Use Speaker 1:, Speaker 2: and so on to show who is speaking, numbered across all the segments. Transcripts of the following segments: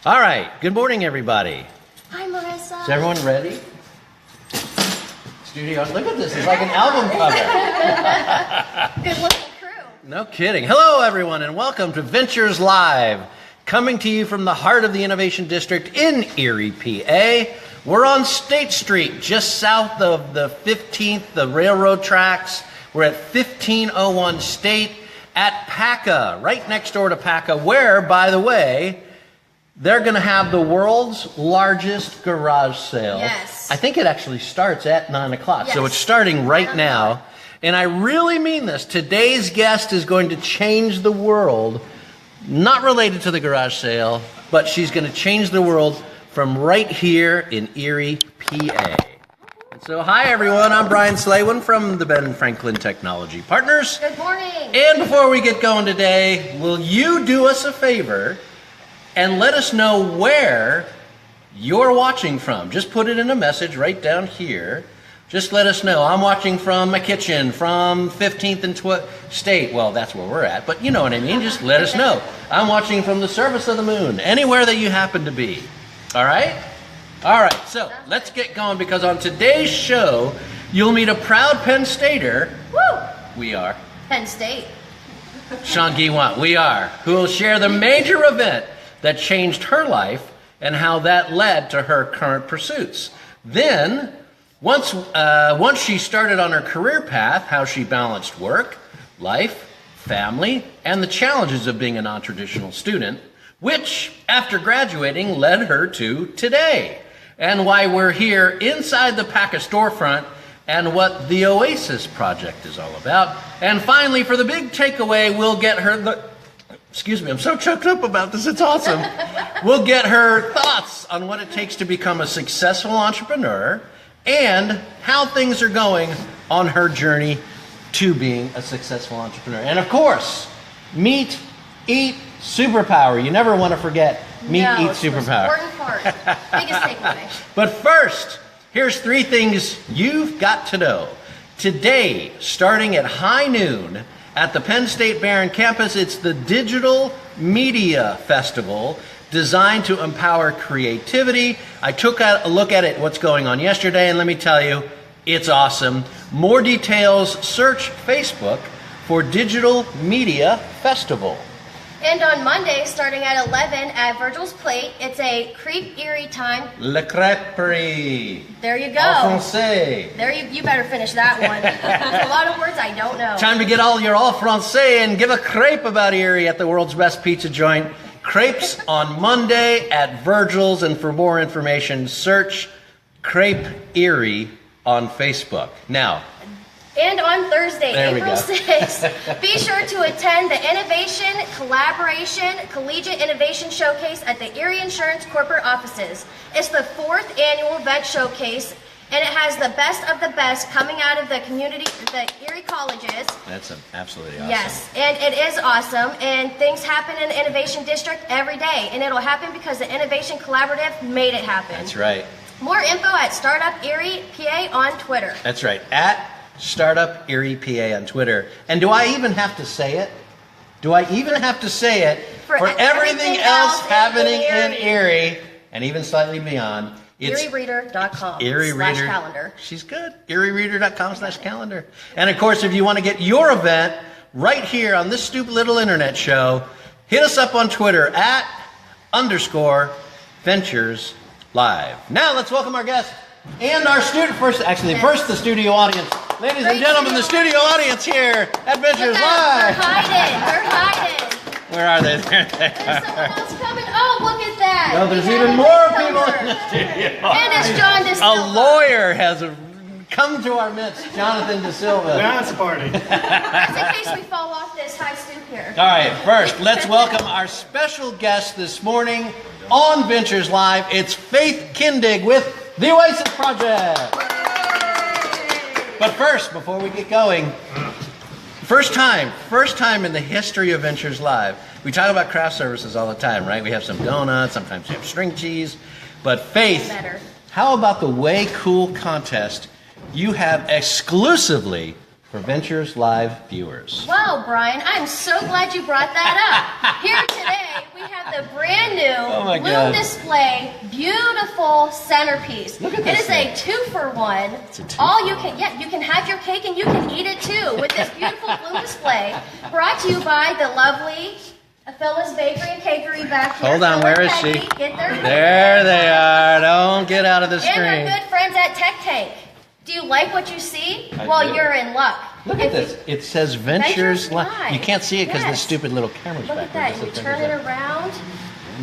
Speaker 1: All right, good morning, everybody.
Speaker 2: Hi, Marissa.
Speaker 1: Is everyone ready? Studio, look at this, it's like an album cover.
Speaker 2: Good looking crew.
Speaker 1: No kidding. Hello, everyone, and welcome to Ventures Live, coming to you from the heart of the Innovation District in Erie, PA. We're on State Street, just south of the 15th, the railroad tracks. We're at 1501 State at PACA, right next door to PACA, where, by the way, they're going to have the world's largest garage sale.
Speaker 2: Yes.
Speaker 1: I think it actually starts at 9 o'clock.
Speaker 2: Yes.
Speaker 1: So it's starting right now. And I really mean this. Today's guest is going to change the world, not related to the garage sale, but she's going to change the world from right here in Erie, PA. And so, hi, everyone. I'm Brian Slaywin from the Ben Franklin Technology Partners.
Speaker 2: Good morning.
Speaker 1: And before we get going today, will you do us a favor and let us know where you're watching from? Just put it in a message right down here. Just let us know. I'm watching from my kitchen, from 15th and State. Well, that's where we're at, but you know what I mean. Just let us know. I'm watching from the surface of the moon, anywhere that you happen to be. All right? All right, so let's get going, because on today's show, you'll meet a proud Penn Stater.
Speaker 2: Woo!
Speaker 1: We are.
Speaker 2: Penn State.
Speaker 1: Sean Guiwant, we are. Who will share the major event that changed her life and how that led to her current pursuits. Then, once she started on her career path, how she balanced work, life, family, and the challenges of being a non-traditional student, which, after graduating, led her to today, and why we're here inside the PACA storefront and what the Oasis project is all about. And finally, for the big takeaway, we'll get her excuse me, I'm so choked up about this, it's awesome. We'll get her thoughts on what it takes to become a successful entrepreneur and how things are going on her journey to being a successful entrepreneur. And of course, meet, eat, superpower. You never want to forget meet, eat, superpower.
Speaker 2: Important part. Biggest takeaway.
Speaker 1: But first, here's 3 things you've got to know. Today, starting at high noon, at the Penn State Barron campus, it's the Digital Media Festival, designed to empower creativity. I took a look at it, what's going on yesterday, and let me tell you, it's awesome. More details, search Facebook for Digital Media Festival.
Speaker 2: And on Monday, starting at 11 at Virgil's Plate, it's a Creep Erie time.
Speaker 1: Le crêperie.
Speaker 2: There you go.
Speaker 1: En français.
Speaker 2: There you better finish that one. There's a lot of words I don't know.
Speaker 1: Time to get all your all français and give a crepe about Erie at the world's best pizza joint. Crepes on Monday at Virgil's, and for more information, search Crepe Erie on Facebook. Now,
Speaker 2: and on Thursday,
Speaker 1: there
Speaker 2: April 6th, be sure to attend the Innovation Collaboration Collegiate Innovation Showcase at the Erie Insurance Corporate Offices. It's the 4th annual event showcase, and it has the best of the best coming out of the community, the Erie colleges.
Speaker 1: That's absolutely awesome.
Speaker 2: Yes, and it is awesome, and things happen in the Innovation District every day, and it'll happen because the Innovation Collaborative made it happen.
Speaker 1: That's right.
Speaker 2: More info at Startup Erie PA on Twitter.
Speaker 1: That's right, at Startup Erie PA on Twitter. And do I even have to say it? Do I even have to say it? For everything else happening in Erie, and even slightly beyond, it's
Speaker 2: ErieReader.com
Speaker 1: /calendar. She's good. ErieReader.com/calendar. And of course, if you want to get your event right here on this stupid little internet show, hit us up on Twitter at _VenturesLIve. Now let's welcome our guest and our student first the studio audience. Ladies and gentlemen, the studio audience here at Ventures Live.
Speaker 2: They're hiding.
Speaker 1: Where are they? There they
Speaker 2: There's
Speaker 1: are.
Speaker 2: someone else coming. Oh, look at that.
Speaker 1: No, there's
Speaker 2: We have
Speaker 1: even
Speaker 2: a
Speaker 1: more
Speaker 2: newcomer.
Speaker 1: people in the studio.
Speaker 2: And it's John
Speaker 1: A
Speaker 2: DeSilva.
Speaker 1: lawyer has come to our midst, Jonathan DeSilva.
Speaker 3: Dance party.
Speaker 2: Just in case we fall off this high stoop here.
Speaker 1: All right, first, let's welcome our special guest this morning on Ventures Live. It's Faith Kindig with the Oasis Project. But first, before we get going, first time in the history of Ventures Live. We talk about craft services all the time, right? We have some donuts, sometimes we have string cheese. But Faith, how about the Way Cool contest you have exclusively for Ventures Live viewers?
Speaker 2: Wow, Brian, I'm so glad you brought that up. Here today, we have the brand new
Speaker 1: my
Speaker 2: Bloom
Speaker 1: God.
Speaker 2: Display beautiful centerpiece.
Speaker 1: Look at
Speaker 2: It
Speaker 1: this
Speaker 2: is
Speaker 1: thing.
Speaker 2: a 2-for-1.
Speaker 1: It's a 2
Speaker 2: All you can, you can have your cake and you can eat it too with this beautiful Bloom Display. Brought to you by the lovely Phyllis Bakery and Cakery back here.
Speaker 1: Hold on,
Speaker 2: Phil and
Speaker 1: where is she?
Speaker 2: Peggy, get their
Speaker 1: There they are. Don't get out of the
Speaker 2: And
Speaker 1: screen.
Speaker 2: our good friends at Tech Tank. Do you like what you see?
Speaker 1: I
Speaker 2: Well,
Speaker 1: do.
Speaker 2: you're in luck.
Speaker 1: Look at
Speaker 2: If
Speaker 1: this.
Speaker 2: you-
Speaker 1: It says Ventures Live.
Speaker 2: Live.
Speaker 1: You can't see it because the
Speaker 2: Yes.
Speaker 1: stupid little camera's
Speaker 2: Look
Speaker 1: back
Speaker 2: at
Speaker 1: there.
Speaker 2: that.
Speaker 1: It
Speaker 2: You
Speaker 1: says
Speaker 2: turn
Speaker 1: Ventures
Speaker 2: it
Speaker 1: Live.
Speaker 2: around.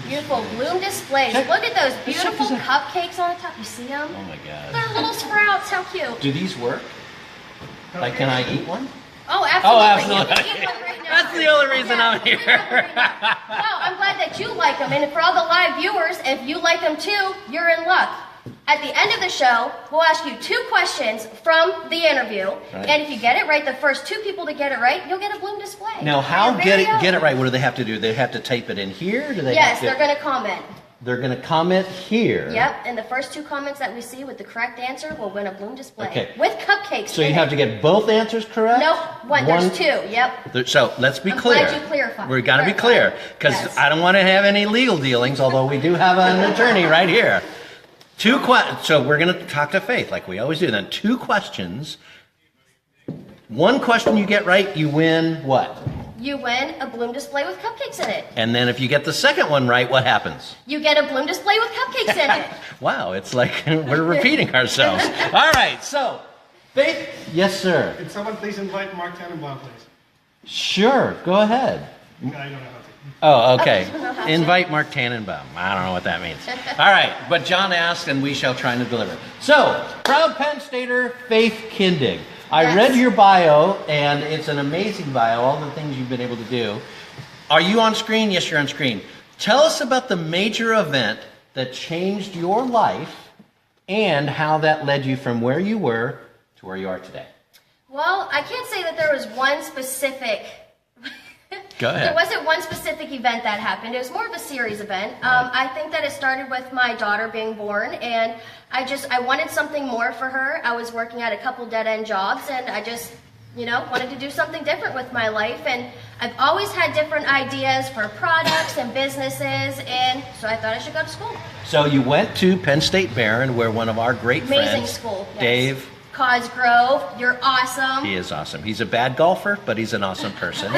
Speaker 2: Beautiful Bloom displays.
Speaker 1: Check-
Speaker 2: Look at those
Speaker 1: check
Speaker 2: beautiful
Speaker 1: this
Speaker 2: cupcakes on the top. You see them?
Speaker 1: Oh my God.
Speaker 2: They're little sprouts. How cute.
Speaker 1: Do these work? Like, can I eat one?
Speaker 2: Oh, absolutely.
Speaker 1: absolutely.
Speaker 2: You can eat one right now.
Speaker 1: That's the only reason I'm
Speaker 2: you can
Speaker 1: here.
Speaker 2: eat one right now. Well, I'm glad that you like them. And for all the live viewers, if you like them too, you're in luck. At the end of the show, we'll ask you 2 questions from the interview.
Speaker 1: Right.
Speaker 2: And if you get it right, the first 2 people to get it right, you'll get a Bloom display.
Speaker 1: Now,
Speaker 2: For
Speaker 1: how
Speaker 2: your
Speaker 1: get
Speaker 2: very
Speaker 1: it
Speaker 2: own.
Speaker 1: right? What do they have to do? They have to tape it in here? Do they
Speaker 2: Yes,
Speaker 1: have to,
Speaker 2: they're going to comment.
Speaker 1: They're going to comment here.
Speaker 2: Yep, and the first 2 comments that we see with the correct answer will win a Bloom display.
Speaker 1: Okay.
Speaker 2: With cupcakes.
Speaker 1: So you
Speaker 2: in
Speaker 1: have
Speaker 2: it.
Speaker 1: to get both answers correct?
Speaker 2: Nope, one. There's 2. Yep.
Speaker 1: So let's be
Speaker 2: I'm
Speaker 1: clear.
Speaker 2: glad you clarified.
Speaker 1: We've got to be clear because
Speaker 2: Yes.
Speaker 1: I don't want to have any legal dealings, although we do have an attorney right here. 2 questions. So we're going to talk to Faith like we always do. Then 2 questions. 1 question you get right, you win what?
Speaker 2: You win a Bloom display with cupcakes in it.
Speaker 1: And then if you get the second one right, what happens?
Speaker 2: You get a Bloom display with cupcakes in it.
Speaker 1: Wow, it's like we're repeating ourselves. All right, so Faith, yes, sir.
Speaker 3: Can someone please invite Mark Tannenbaum, please?
Speaker 1: Sure, go ahead.
Speaker 3: I don't know how to.
Speaker 1: Oh, okay.
Speaker 2: you don't know how to.
Speaker 1: Invite Mark Tannenbaum. I don't know what that means. All right, but John asked, and we shall try to deliver. So, proud Penn Stater, Faith Kindig. I
Speaker 2: Yes.
Speaker 1: read your bio, and it's an amazing bio, all the things you've been able to do. Are you on screen? Yes, you're on screen. Tell us about the major event that changed your life and how that led you from where you were to where you are today.
Speaker 2: Well, I can't say that there was one specific.
Speaker 1: Go ahead.
Speaker 2: There wasn't one specific event that happened. It was more of a series event. I think that it started with my daughter being born, and I wanted something more for her. I was working at a couple dead-end jobs, and I just, wanted to do something different with my life. And I've always had different ideas for products and businesses, and so I thought I should go to school.
Speaker 1: So you went to Penn State Barron, where one of our great
Speaker 2: Amazing
Speaker 1: friends,
Speaker 2: school. Yes.
Speaker 1: Dave.
Speaker 2: Cosgrove, you're awesome.
Speaker 1: He is awesome. He's a bad golfer, but he's an awesome person.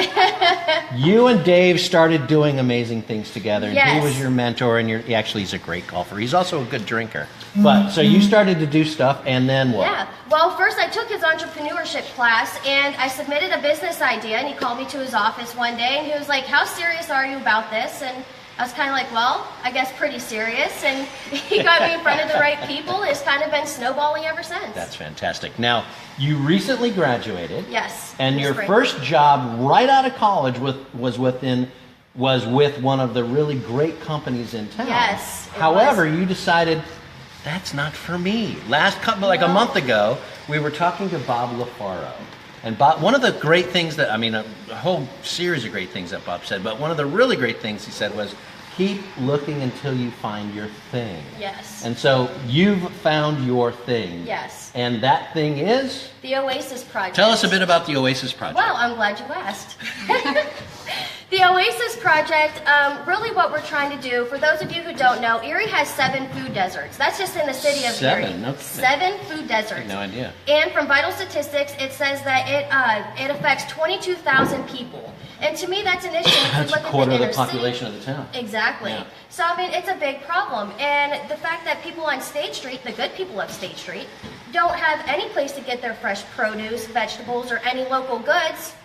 Speaker 1: You and Dave started doing amazing things together. And
Speaker 2: Yes.
Speaker 1: he was your mentor, and he's a great golfer. He's also a good drinker. But so you started to do stuff, and then what?
Speaker 2: Yeah. Well, first I took his entrepreneurship class and I submitted a business idea, and he called me to his office one day and he was like, "How serious are you about this?" And I was kind of like, "Well, I guess pretty serious." And he got me in front of the right people. It's kind of been snowballing ever since.
Speaker 1: That's fantastic. Now, you recently graduated.
Speaker 2: Yes.
Speaker 1: And
Speaker 2: in the
Speaker 1: your
Speaker 2: spring.
Speaker 1: first job right out of college was with one of the really great companies in town.
Speaker 2: Yes, it
Speaker 1: However,
Speaker 2: was.
Speaker 1: you decided that's not for me. A month ago, we were talking to Bob LaFaro. And Bob, one of the great things a whole series of great things that Bob said, but one of the really great things he said was, keep looking until you find your thing.
Speaker 2: Yes.
Speaker 1: And so you've found your thing.
Speaker 2: Yes.
Speaker 1: And that thing is?
Speaker 2: The Oasis Project.
Speaker 1: Tell us a bit about the Oasis Project.
Speaker 2: Well, I'm glad you asked. The Oasis Project, really what we're trying to do, for those of you who don't know, Erie has 7 food deserts. That's just in the city of
Speaker 1: 7?
Speaker 2: Erie.
Speaker 1: No kidding.
Speaker 2: 7 food deserts.
Speaker 1: No idea.
Speaker 2: And from vital statistics, it says that it affects 22,000 people. And to me, that's an issue. If you
Speaker 1: That's a
Speaker 2: look at
Speaker 1: quarter of the
Speaker 2: inner city-
Speaker 1: population of the town.
Speaker 2: Exactly.
Speaker 1: Yeah.
Speaker 2: So, I mean, it's a big problem. And the fact that people on State Street, the good people of State Street, don't have any place to get their fresh produce, vegetables, or any local goods,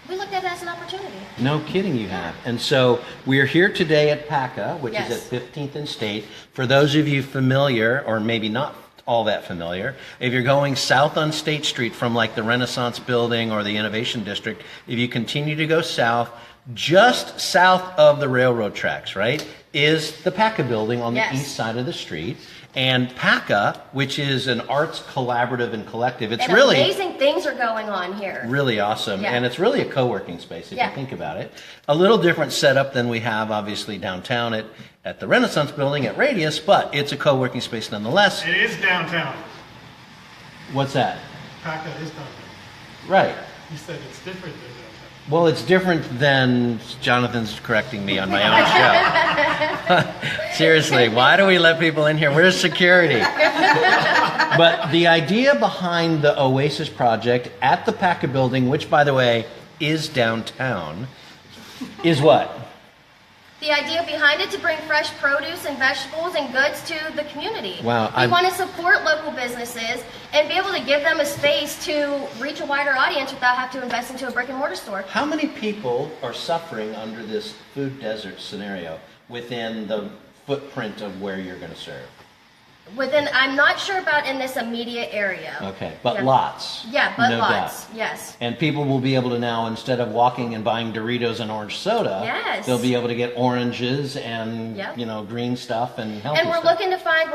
Speaker 2: we looked at it as an opportunity.
Speaker 1: No kidding, you have. And so we're here today at PACA, which
Speaker 2: Yes.
Speaker 1: is at 15th and State. For those of you familiar, or maybe not all that familiar, if you're going south on State Street from like the Renaissance Building or the Innovation District, if you continue to go south, just south of the railroad tracks, right, is the PACA building on the
Speaker 2: Yes.
Speaker 1: east side of the street. And PACA, which is an arts collaborative and collective, it's
Speaker 2: And
Speaker 1: really
Speaker 2: amazing things are going on here.
Speaker 1: really awesome.
Speaker 2: Yeah.
Speaker 1: And it's really a co-working space if
Speaker 2: Yeah.
Speaker 1: you think about it. A little different setup than we have obviously downtown at the Renaissance Building at Radius, but it's a co-working space nonetheless.
Speaker 3: It is downtown.
Speaker 1: What's that?
Speaker 3: PACA is downtown.
Speaker 1: Right.
Speaker 3: You said it's different than
Speaker 1: Well, it's different than Jonathan's correcting me on my own show. Seriously, why do we let people in here? Where's security? But the idea behind the Oasis project at the PACA building, which, by the way, is downtown, is what?
Speaker 2: The idea behind it to bring fresh produce and vegetables and goods to the community.
Speaker 1: Wow,
Speaker 2: We want to support local businesses and be able to give them a space to reach a wider audience without having to invest into a brick and mortar store.
Speaker 1: How many people are suffering under this food desert scenario within the footprint of where you're going to serve?
Speaker 2: I'm not sure about in this immediate area.
Speaker 1: Okay, but
Speaker 2: Yeah.
Speaker 1: lots.
Speaker 2: Yeah, but
Speaker 1: no
Speaker 2: lots,
Speaker 1: doubt.
Speaker 2: yes.
Speaker 1: And people will be able to now, instead of walking and buying Doritos and orange soda,
Speaker 2: Yes.
Speaker 1: they'll be able to get oranges and
Speaker 2: Yep.
Speaker 1: green stuff and healthy
Speaker 2: And we're
Speaker 1: stuff.
Speaker 2: looking to find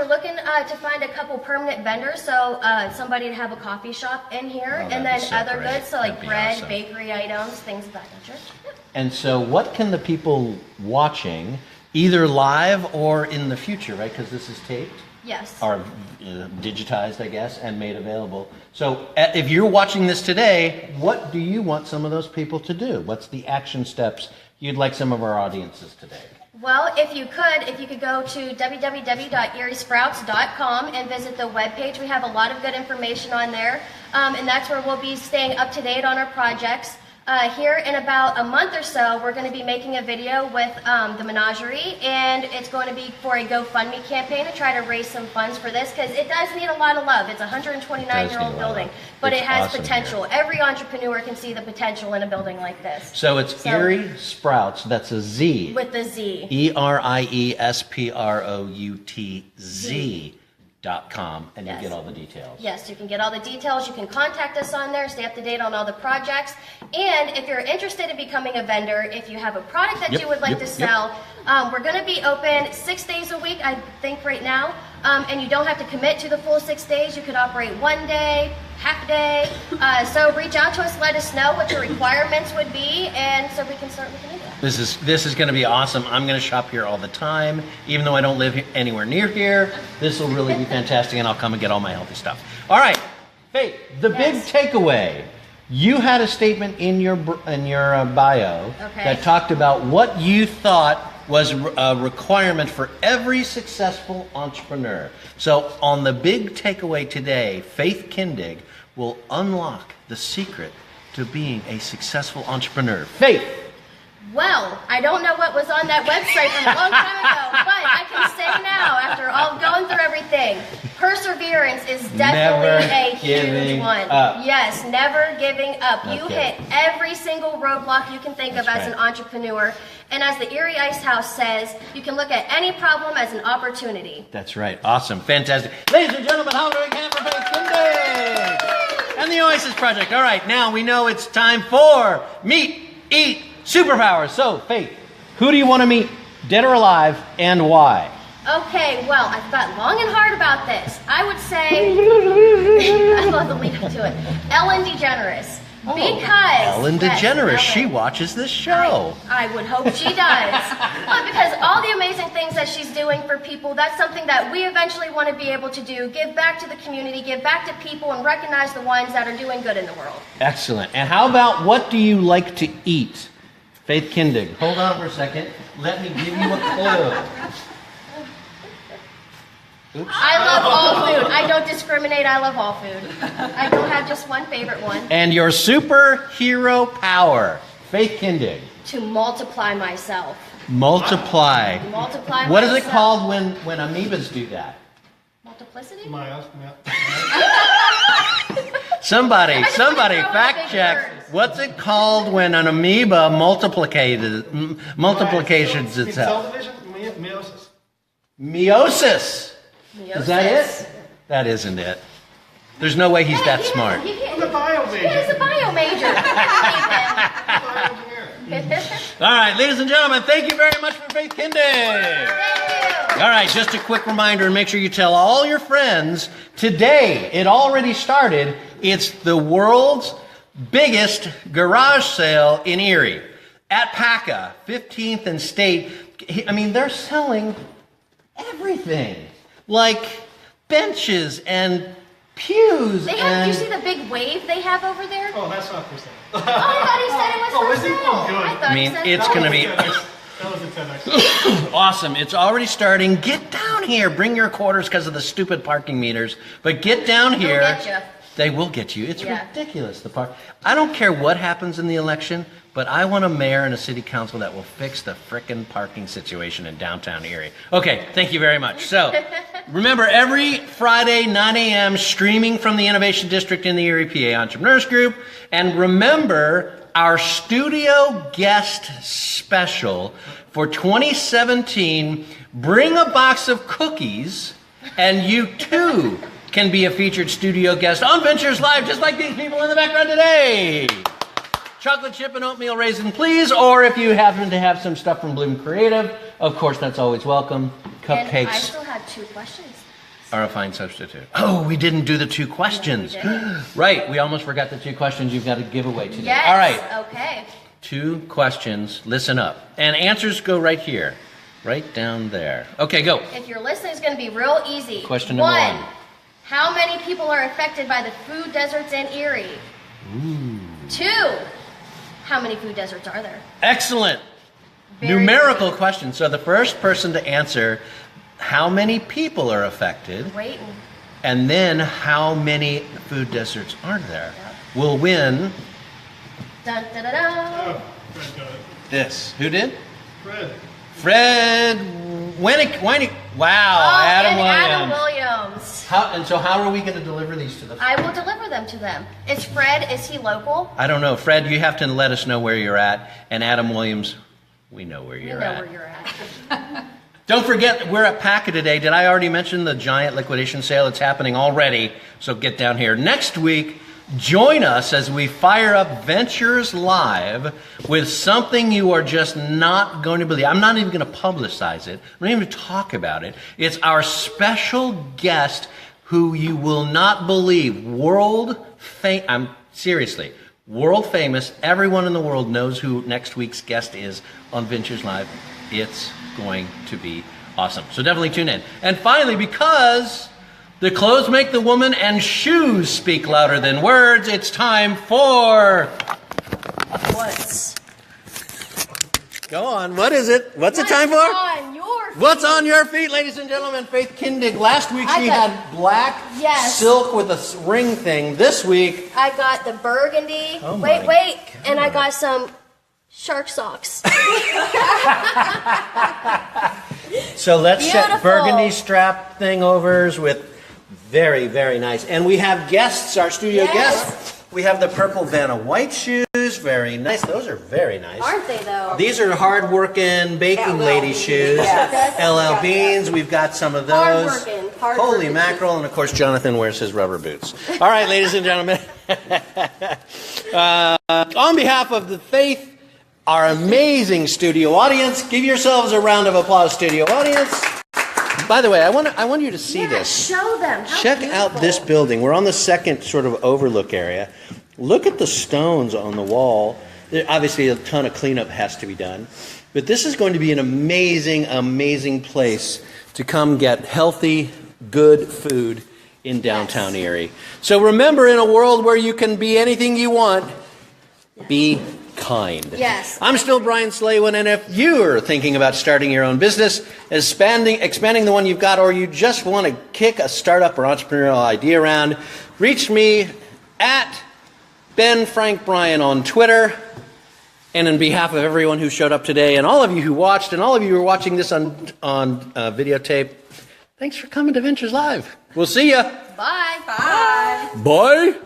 Speaker 2: a couple permanent vendors, so somebody to have a coffee shop in here,
Speaker 1: Oh,
Speaker 2: and
Speaker 1: that'd
Speaker 2: then
Speaker 1: be so
Speaker 2: other
Speaker 1: great.
Speaker 2: goods, so like
Speaker 1: That'd be
Speaker 2: bread,
Speaker 1: awesome.
Speaker 2: bakery items, things of that nature.
Speaker 1: And so what can the people watching, either live or in the future, right, because this is taped,
Speaker 2: Yes.
Speaker 1: or digitized, I guess, and made available. So if you're watching this today, what do you want some of those people to do? What's the action steps you'd like some of our audiences today?
Speaker 2: Well, if you could go to www.eriesprouts.com and visit the webpage. We have a lot of good information on there, and that's where we'll be staying up to date on our projects. Here in about a month or so, we're going to be making a video with the menagerie, and it's going to be for a GoFundMe campaign to try to raise some funds for this, because it does need a lot of love. It's a 129-year-old building, but it has
Speaker 1: awesome
Speaker 2: potential. Every entrepreneur can see the potential in a building like this.
Speaker 1: So it's Erie Sprouts, that's a Z.
Speaker 2: With the Z.
Speaker 1: ERIESPROUTZ.com, and
Speaker 2: Yes.
Speaker 1: you get all the details.
Speaker 2: Yes, you can get all the details. You can contact us on there, stay up to date on all the projects. And if you're interested in becoming a vendor, if you have a product that
Speaker 1: Yep,
Speaker 2: you would like
Speaker 1: yep,
Speaker 2: to sell, we're going to be open 6 days a week, I think, right now. And you don't have to commit to the full 6 days. You could operate 1 day, half a day. So reach out to us, let us know what your requirements would be, and so we can start looking into that.
Speaker 1: This is going to be awesome. I'm going to shop here all the time, even though I don't live anywhere near here. This will really be fantastic, and I'll come and get all my healthy stuff. All right, Faith, the big
Speaker 2: Yes.
Speaker 1: takeaway. You had a statement in your bio
Speaker 2: Okay.
Speaker 1: that talked about what you thought was a requirement for every successful entrepreneur. So on the big takeaway today, Faith Kindig will unlock the secret to being a successful entrepreneur. Faith.
Speaker 2: Well, I don't know what was on that website from a long time ago, but I can say now, after all going through everything, perseverance is definitely
Speaker 1: Never
Speaker 2: a huge
Speaker 1: giving
Speaker 2: one.
Speaker 1: up.
Speaker 2: Yes, never giving up. You
Speaker 1: Okay.
Speaker 2: hit every single roadblock you can think of
Speaker 1: That's
Speaker 2: as an
Speaker 1: right.
Speaker 2: entrepreneur. And as the Erie Ice House says, you can look at any problem as an opportunity.
Speaker 1: That's right. Awesome. Fantastic. Ladies and gentlemen, how do we can for Faith Kindig and the Oasis Project. All right, now we know it's time for Meet, Eat, Superpowers. So, Faith, who do you want to meet, dead or alive, and why?
Speaker 2: Okay, well, I've thought long and hard about this. I would say, I love the lead up to it, Ellen DeGeneres. Because
Speaker 1: Ellen
Speaker 2: yes,
Speaker 1: DeGeneres,
Speaker 2: Ellen.
Speaker 1: she watches this show.
Speaker 2: I would hope she does. But because all the amazing things that she's doing for people, that's something that we eventually want to be able to do. Give back to the community, give back to people, and recognize the ones that are doing good in the world.
Speaker 1: Excellent. And how about what do you like to eat? Faith Kindig. Hold on for a second. Let me give you a clue. Oops.
Speaker 2: I love all food. I don't discriminate. I love all food. I don't have just one favorite one.
Speaker 1: And your superhero power, Faith Kindig.
Speaker 2: To multiply myself.
Speaker 1: Multiply.
Speaker 2: Multiply
Speaker 1: What is it
Speaker 2: myself.
Speaker 1: called when amoebas do that?
Speaker 2: Multiplicity?
Speaker 1: Somebody,
Speaker 2: I just wanna throw in
Speaker 1: fact
Speaker 2: big
Speaker 1: check.
Speaker 2: words.
Speaker 1: What's it called when an amoeba multiplications
Speaker 3: In
Speaker 1: itself?
Speaker 3: television, meiosis.
Speaker 1: Meiosis. Is that
Speaker 2: Meiosis.
Speaker 1: it? That isn't it. There's no way he's that smart.
Speaker 3: I'm a bio major.
Speaker 2: He's a bio major.
Speaker 3: Bioengineer.
Speaker 1: All right, ladies and gentlemen, thank you very much for Faith Kindig.
Speaker 2: Thank you.
Speaker 1: All right, just a quick reminder, and make sure you tell all your friends. Today, it already started. It's the world's biggest garage sale in Erie at PACA, 15th and State. I mean, they're selling everything, like benches and pews.
Speaker 2: They have. Do you see the big wave they have over there?
Speaker 3: Oh, that's not for sale.
Speaker 2: Oh, I thought he said it was
Speaker 3: Oh,
Speaker 2: for
Speaker 3: is it?
Speaker 2: sale.
Speaker 3: Oh, good.
Speaker 2: I thought
Speaker 1: I mean,
Speaker 2: he said
Speaker 1: it's
Speaker 2: it
Speaker 1: going to
Speaker 2: was.
Speaker 1: be
Speaker 3: That was a 10X.
Speaker 1: awesome. It's already starting. Get down here. Bring your quarters because of the stupid parking meters. But get down
Speaker 2: They'll
Speaker 1: here.
Speaker 2: get ya.
Speaker 1: They will get you. It's
Speaker 2: Yeah.
Speaker 1: ridiculous. I don't care what happens in the election, but I want a mayor and a city council that will fix the frickin' parking situation in downtown Erie. Okay, thank you very much. So, remember, every Friday, 9 a.m., streaming from the Innovation District in the Erie, PA Entrepreneurs Group. And remember, our studio guest special for 2017, bring a box of cookies, and you too can be a featured studio guest on Ventures Live, just like these people in the background today. Chocolate chip and oatmeal raisin, please. Or if you happen to have some stuff from Bloom Creative, of course, that's always welcome.
Speaker 2: And I
Speaker 1: Cupcakes
Speaker 2: still have 2 questions.
Speaker 1: are a fine substitute. Oh, we didn't do the 2 questions. Right, we almost forgot the 2 questions you've got to give away today.
Speaker 2: Yes.
Speaker 1: All right,
Speaker 2: Okay.
Speaker 1: 2 questions. Listen up. And answers go right here, right down there. Okay, go.
Speaker 2: If you're listening, it's going to be real easy.
Speaker 1: Question number 1.
Speaker 2: How many people are affected by the food deserts in Erie?
Speaker 1: Ooh.
Speaker 2: 2. How many food deserts are there?
Speaker 1: Excellent.
Speaker 2: Very
Speaker 1: Numerical question. So the first person to answer how many people are affected,
Speaker 2: Wait.
Speaker 1: and then how many food deserts are there, will win
Speaker 2: Dun, da, da, da.
Speaker 3: Oh, Fred got it.
Speaker 1: this. Who did?
Speaker 3: Fred.
Speaker 1: Fred Winnick. Wow,
Speaker 2: Oh,
Speaker 1: Adam
Speaker 2: and Adam
Speaker 1: Williams.
Speaker 2: Williams.
Speaker 1: So how are we going to deliver these to them?
Speaker 2: I will deliver them to them. Is Fred, is he local?
Speaker 1: I don't know. Fred, you have to let us know where you're at. And Adam Williams, we know where
Speaker 2: You
Speaker 1: you're
Speaker 2: know
Speaker 1: at.
Speaker 2: where you're at.
Speaker 1: Don't forget, we're at PACA today. Did I already mention the giant liquidation sale? It's happening already, so get down here. Next week, join us as we fire up Ventures Live with something you are just not going to believe. I'm not even going to publicize it. I'm not even going to talk about it. It's our special guest who you will not believe. Seriously, world famous. Everyone in the world knows who next week's guest is on Ventures Live. It's going to be awesome. So definitely tune in. And finally, because the clothes make the woman and shoes speak louder than words, it's time for...
Speaker 2: What's
Speaker 1: Go on. What is it? What's it time for?
Speaker 2: on your feet?
Speaker 1: What's on your feet, ladies and gentlemen? Faith Kindig. Last week
Speaker 2: I
Speaker 1: she
Speaker 2: got-
Speaker 1: had black
Speaker 2: Yes.
Speaker 1: silk with a ring thing. This week...
Speaker 2: I got the burgundy.
Speaker 1: Oh my
Speaker 2: wait. And I got some shark socks.
Speaker 1: So let's set
Speaker 2: Beautiful.
Speaker 1: burgundy strap thing overs with very, very nice. And we have guests, our studio
Speaker 2: Yes.
Speaker 1: guests. We have the purple Vanna White shoes. Very nice. Those are very nice.
Speaker 2: Aren't they, though?
Speaker 1: These are hard-working baking lady shoes.
Speaker 2: Yes.
Speaker 1: LL Beans. We've got some of those.
Speaker 2: Hard-working.
Speaker 1: Holy mackerel. And, of course, Jonathan wears his rubber boots. All right, ladies and gentlemen. On behalf of the Faith, our amazing studio audience, give yourselves a round of applause, studio audience. By the way, I want you to see this.
Speaker 2: Show them. How
Speaker 1: Check
Speaker 2: beautiful.
Speaker 1: out this building. We're on the second sort of overlook area. Look at the stones on the wall. Obviously, a ton of cleanup has to be done. But this is going to be an amazing, amazing place to come get healthy, good food in downtown Erie. So remember, in a world where you can be anything you want, be kind.
Speaker 2: Yes.
Speaker 1: I'm still Brian Slaywin, and if you're thinking about starting your own business, expanding the one you've got, or you just want to kick a startup or entrepreneurial idea around, reach me at Ben Frank Bryan on Twitter. And on behalf of everyone who showed up today, and all of you who watched, and all of you who are watching this on videotape, thanks for coming to Ventures Live. We'll see ya.
Speaker 2: Bye.
Speaker 4: Bye.
Speaker 1: Bye.